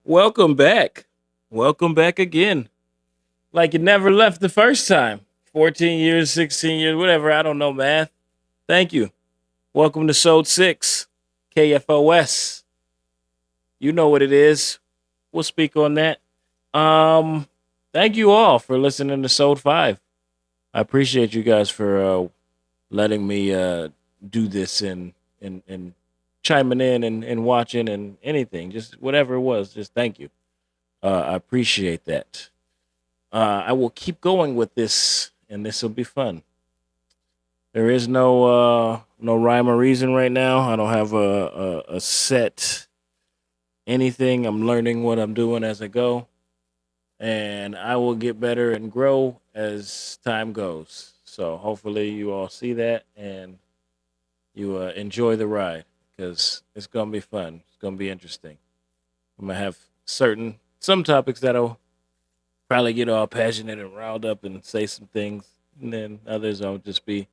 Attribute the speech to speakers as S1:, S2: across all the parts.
S1: Welcome back. Welcome back again. Like you never left the first time. 14 years, 16 years, whatever. I don't know math. Thank you. Welcome to Sode 6, K.F.O.S. You know what it is. We'll speak on that. Um, Thank you all for listening to Sode 5. I appreciate you guys for letting me do this and chiming in and watching and anything. Just whatever it was. Just thank you. I appreciate that. I will keep going with this, and this will be fun. There is no rhyme or reason right now. I don't have a set anything. I'm learning what I'm doing as I go, and I will get better and grow as time goes. So hopefully you all see that and you enjoy the ride because it's gonna be fun. It's gonna be interesting. I'm gonna have some topics that'll probably get all passionate and riled up and say some things. And then others will just be,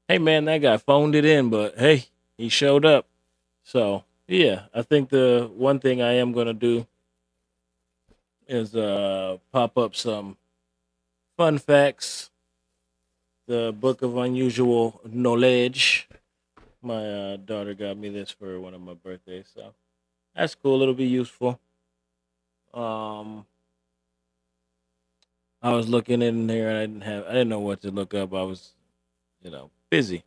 S1: hey man, that guy phoned it in, but hey, he showed up. So yeah, I think the one thing I am gonna do is pop up some fun facts, the book of unusual knowledge. My daughter got me this for one of my birthdays, so that's cool. It'll be useful. Um, I was looking in here and I didn't know what to look up. I was busy.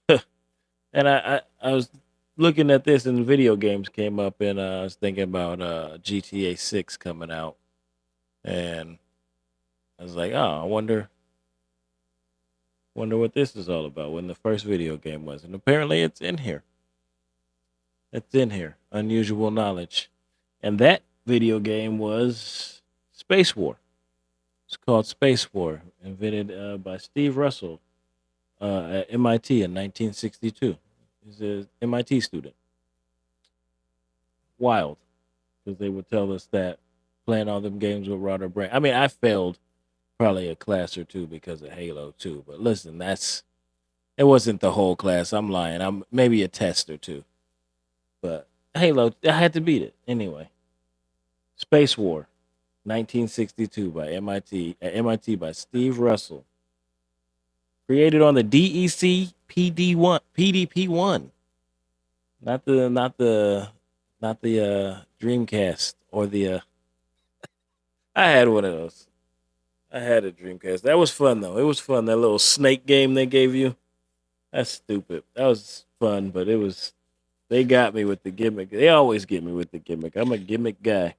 S1: And I was looking at this and video games came up and I was thinking about GTA 6 coming out and I was like, oh, I wonder what this is all about when the first video game was. And apparently it's in here. It's in here. Unusual knowledge. And that video game was Space War. It's called Space War, invented by Steve Russell at MIT in 1962. He's an MIT student. Wild, because they would tell us that playing all them games with rot our brain. I mean, I failed probably a class or two because of Halo too. But listen, it wasn't the whole class. I'm lying. I'm maybe a test or two. But Halo, I had to beat it anyway. Space War, 1962 by MIT at MIT by Steve Russell, created on the DEC PD1 PDP1, not the Dreamcast or the. I had one of those. I had a Dreamcast. That was fun though. It was fun. That little snake game they gave you. That's stupid. That was fun, but it was. They got me with the gimmick. They always get me with the gimmick. I'm a gimmick guy,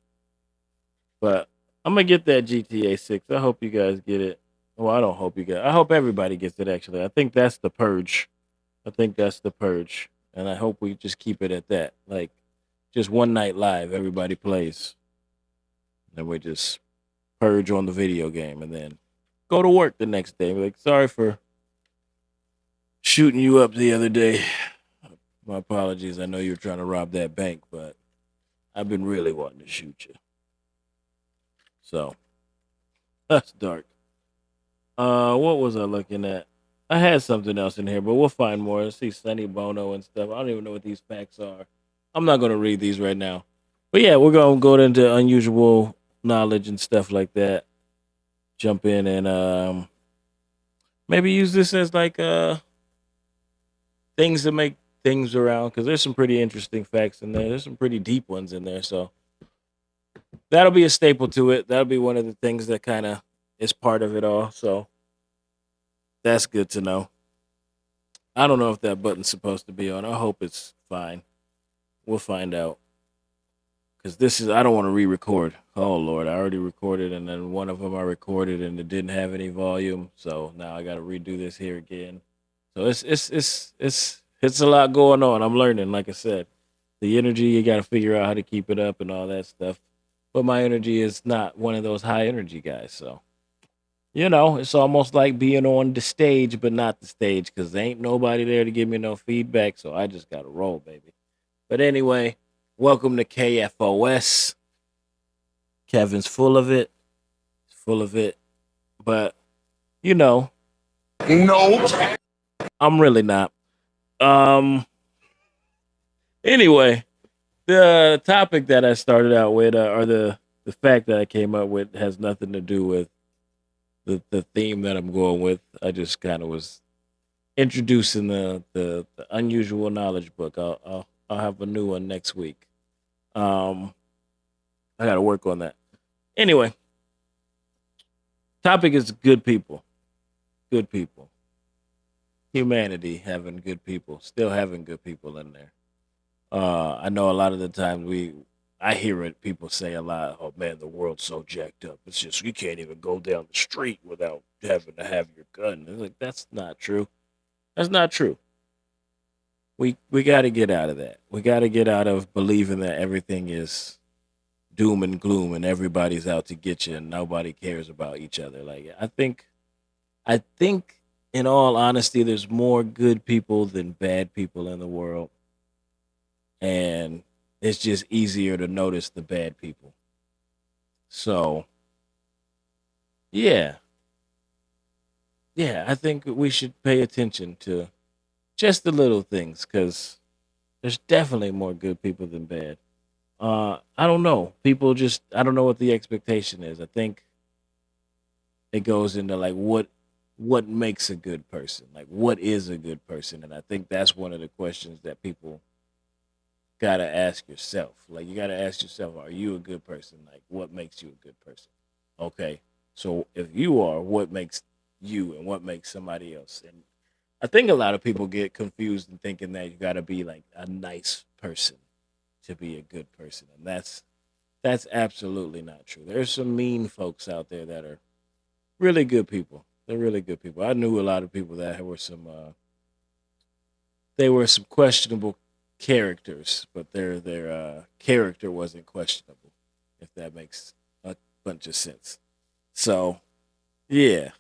S1: but I'm gonna get that GTA 6. I hope you guys get it. Well, I don't hope you guys. I hope everybody gets it. Actually, I think that's the purge. I think that's the purge, and I hope we just keep it at that. Like, just one night live, everybody plays, and we just purge on the video game, and then go to work the next day. Like, sorry for shooting you up the other day. My apologies. I know you were trying to rob that bank, but I've been really wanting to shoot you. So that's dark. What was I looking at? I had something else in here, but we'll find more. I see Sonny Bono and stuff. I don't even know what these facts are. I'm not gonna read these right now. But yeah, we're gonna go into unusual knowledge and stuff like that. Jump in and maybe use this as like things to make things around because there's some pretty interesting facts in there. There's some pretty deep ones in there, so that'll be a staple to it. That'll be one of the things that kind of is part of it all. So that's good to know. I don't know if that button's supposed to be on. I hope it's fine. We'll find out. Because I don't want to re record. Oh, Lord. I already recorded, and then one of them I recorded, and it didn't have any volume. So now I got to redo this here again. So it's a lot going on. I'm learning, like I said. The energy, you got to figure out how to keep it up and all that stuff. But my energy is not one of those high energy guys. So, it's almost like being on the stage, but not the stage because there ain't nobody there to give me no feedback. So I just got to roll, baby. But anyway, welcome to KFOS. Kevin's full of it. Full of it. But, you know,
S2: No.
S1: I'm really not. Um, anyway, The topic that I started out with, or the fact that I came up with, has nothing to do with the theme that I'm going with. I just kind of was introducing the unusual knowledge book. I'll have a new one next week. Um, I got to work on that. Anyway, topic is good people. Good people. Humanity having good people. Still having good people in there. I know a lot of the times I hear it. People say a lot. Oh man, the world's so jacked up. It's just you can't even go down the street without having to have your gun. It's like that's not true. That's not true. We got to get out of that. We got to get out of believing that everything is doom and gloom and everybody's out to get you and nobody cares about each other. Like I think in all honesty, there's more good people than bad people in the world, and it's just easier to notice the bad people. So yeah, yeah, I think we should pay attention to just the little things because there's definitely more good people than bad. I don't know. People just I don't know what the expectation is. I think it goes into like what makes a good person, like what is a good person, and I think that's one of the questions that people gotta ask yourself. Like you gotta ask yourself, are you a good person? Like what makes you a good person? Okay, so if you are, what makes you and what makes somebody else? And I think a lot of people get confused in thinking that you gotta be like a nice person to be a good person, and that's absolutely not true. There's some mean folks out there that are really good people. They're really good people. I knew a lot of people that were some they were some questionable characters, but their character wasn't questionable, if that makes a bunch of sense. So yeah,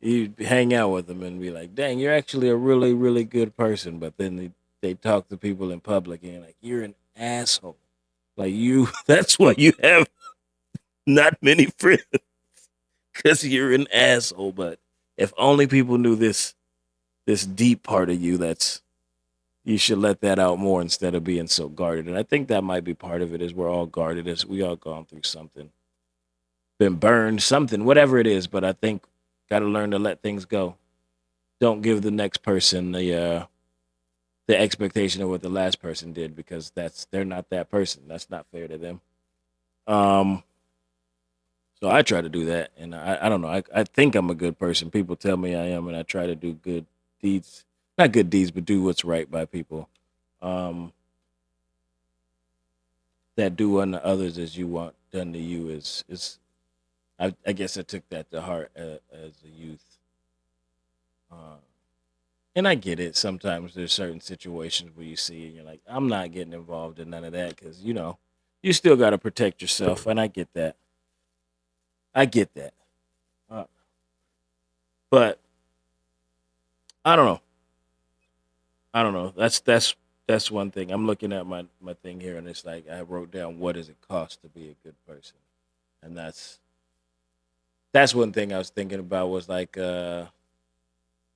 S1: you hang out with them and be like, "Dang, you're actually a really really good person," but then they talk to people in public and you're like, "You're an asshole." Like you, that's why you have not many friends because you're an asshole. But if only people knew this deep part of you, that's you should let that out more instead of being so guarded. And I think that might be part of it is we're all guarded as we all gone through something, been burned, something, whatever it is. But I think got to learn to let things go. Don't give the next person the expectation of what the last person did because they're not that person. That's not fair to them. Um, so I try to do that, and I don't know. I think I'm a good person. People tell me I am, and I try to do good deeds, not good deeds, but do what's right by people. Um, that do unto others as you want done to you is I guess I took that to heart as a youth, uh, and I get it. Sometimes there's certain situations where you see and you're like, I'm not getting involved in none of that because you still got to protect yourself, and I get that. I get that, uh, but I don't know. I don't know. That's one thing. I'm looking at my thing here, and it's like I wrote down what does it cost to be a good person, and that's one thing I was thinking about was like not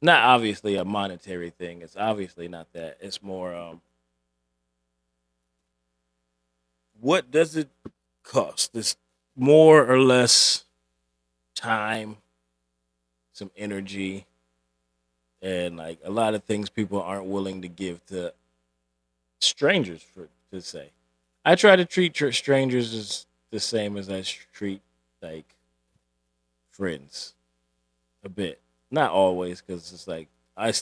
S1: obviously a monetary thing. It's obviously not that. It's more what does it cost? It's more or less time, some energy, and like a lot of things people aren't willing to give to strangers for to say. I try to treat strangers as the same as I treat like friends a bit. Not always, because it's like I'm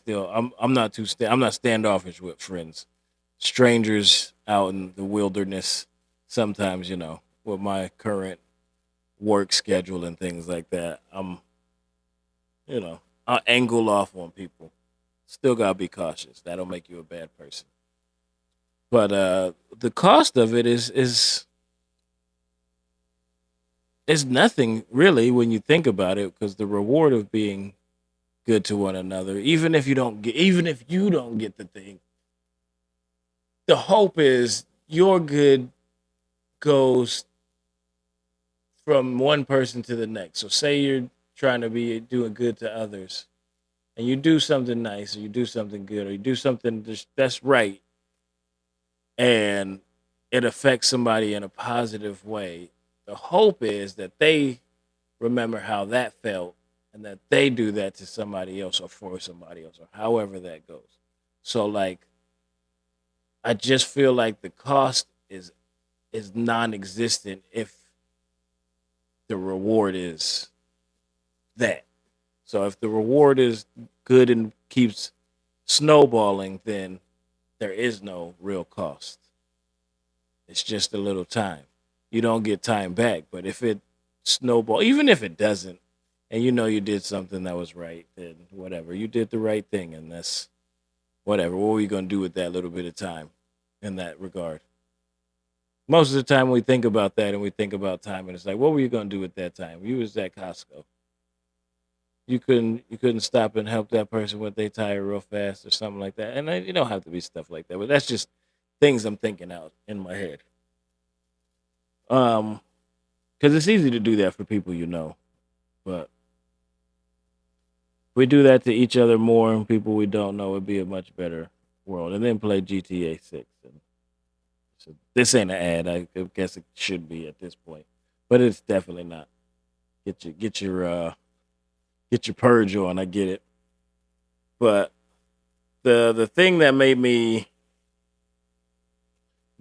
S1: not I'm not standoffish with friends. Strangers out in the wilderness, sometimes with my current work schedule and things like that, I'll angle off on people. Still gotta be cautious. That'll make you a bad person. But the cost of it is nothing really when you think about it, because the reward of being good to one another, even if you don't get the thing, the hope is your good goes from one person to the next. So say you're trying to be doing good to others, and you do something nice, or you do something good, or you do something that's right, and it affects somebody in a positive way, the hope is that they remember how that felt and that they do that to somebody else or for somebody else or however that goes. So like I just feel like the cost is non-existent if the reward is that. So if the reward is good and keeps snowballing, then there is no real cost. It's just a little time. You don't get time back, but if it snowball, even if it doesn't, and you know you did something that was right, then whatever. You did the right thing, and that's whatever. What were you gonna do with that little bit of time in that regard? Most of the time we think about that and we think about time and it's like, what were you gonna do with that time? You was at Costco. You couldn't stop and help that person with their tire real fast or something like that. And you don't have to be stuff like that, but that's just things I'm thinking out in my head. Um, because it's easy to do that for people you know, but if we do that to each other more and people we don't know, it'd be a much better world. And then play GTA 6. And so this ain't an ad. I guess it should be at this point, but it's definitely not. Get your purge on. I get it, but the thing that made me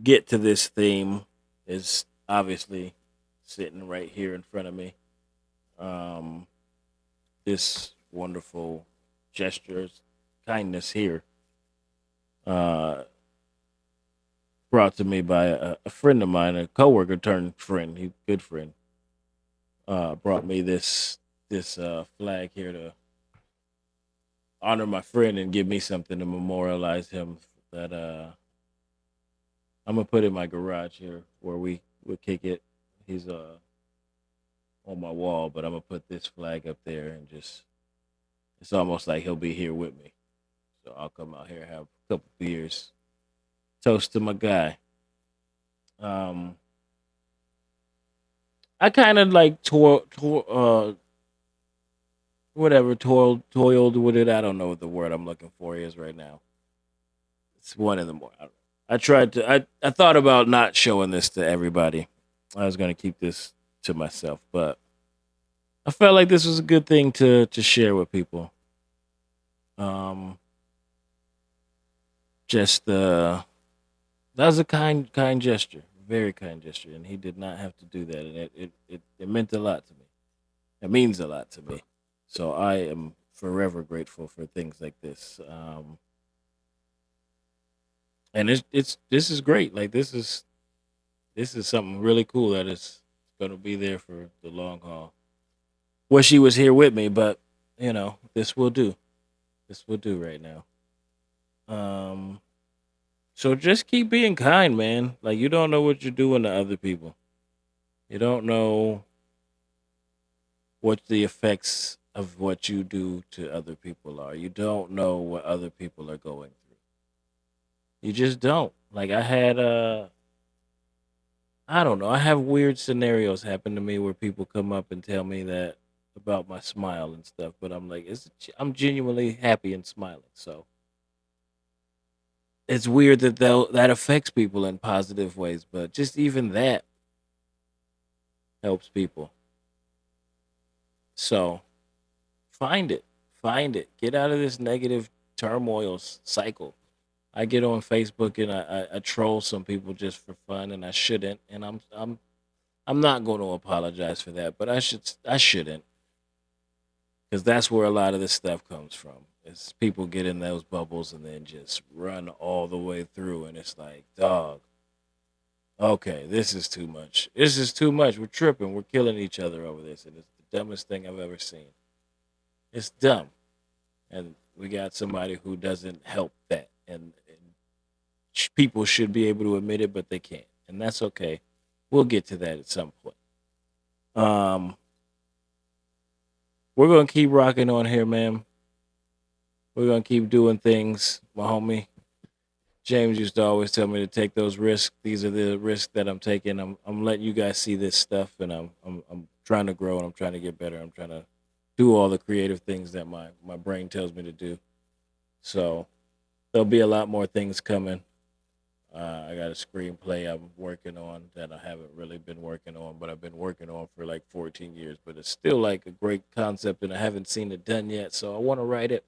S1: get to this theme is obviously sitting right here in front of me. Um, this wonderful gestures, kindness here, uh, brought to me by a friend of mine, a coworker turned friend, he good friend, brought me this flag here to honor my friend and give me something to memorialize him. That I'm gonna put in my garage here where we would kick it. He's on my wall, but I'm gonna put this flag up there and just it's almost like he'll be here with me. So I'll come out here, have a couple beers, toast to my guy. Um, I kind of like toiled with it. I don't know what the word I'm looking for is right now. It's one in the morning. I tried to. I thought about not showing this to everybody. I was gonna keep this to myself, but I felt like this was a good thing to share with people. Um, just that was a kind gesture, very kind gesture, and he did not have to do that, and it meant a lot to me. It means a lot to me. So I am forever grateful for things like this. And it's this is great. Like this is something really cool that is going to be there for the long haul. Wish she was here with me, but this will do. This will do right now. Um, so just keep being kind, man. Like you don't know what you're doing to other people. You don't know what the effects of what you do to other people are. You don't know what other people are going through. You just don't. Like I don't know. I have weird scenarios happen to me where people come up and tell me that about my smile and stuff, but I'm like, I'm genuinely happy and smiling. So it's weird that that affects people in positive ways, but just even that helps people. So find it, find it. Get out of this negative turmoil cycle. I get on Facebook and I troll some people just for fun, and I shouldn't. And I'm not going to apologize for that, but I shouldn't because that's where a lot of this stuff comes from. Is people get in those bubbles and then just run all the way through, and it's like, dog, okay, this is too much. This is too much. We're tripping. We're killing each other over this, and it's the dumbest thing I've ever seen. It's dumb, and we got somebody who doesn't help that, and people should be able to admit it, but they can't, and that's okay. We'll get to that at some point. Um, we're gonna keep rocking on here, man. We're gonna keep doing things. My homie James used to always tell me to take those risks. These are the risks that I'm taking. I'm letting you guys see this stuff, and I'm trying to grow and I'm trying to get better. I'm trying to do all the creative things that my brain tells me to do. So there'll be a lot more things coming. I got a screenplay I'm working on that I haven't really been working on, but I've been working on for like 14 years. But it's still like a great concept, and I haven't seen it done yet. So I want to write it,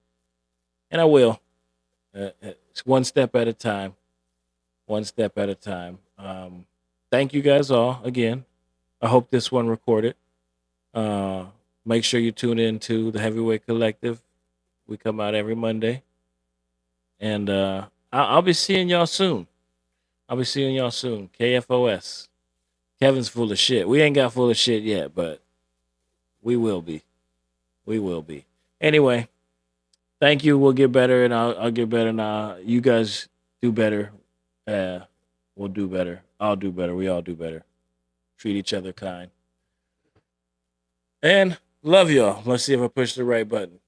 S1: and I will. It's one step at a time. One step at a time. Thank you guys all again. I hope this one recorded. Uh, Make sure you tune in to the Heavyweight Collective. We come out every Monday, and I'll be seeing y'all soon. I'll be seeing y'all soon. KFOS. Kevin's full of shit. We ain't got full of shit yet, but we will be. We will be. Anyway, thank you. We'll get better, and I'll get better. Now you guys do better. Uh, we'll do better. I'll do better. We all do better. Treat each other kind. And love y'all. Let's see if I push the right button.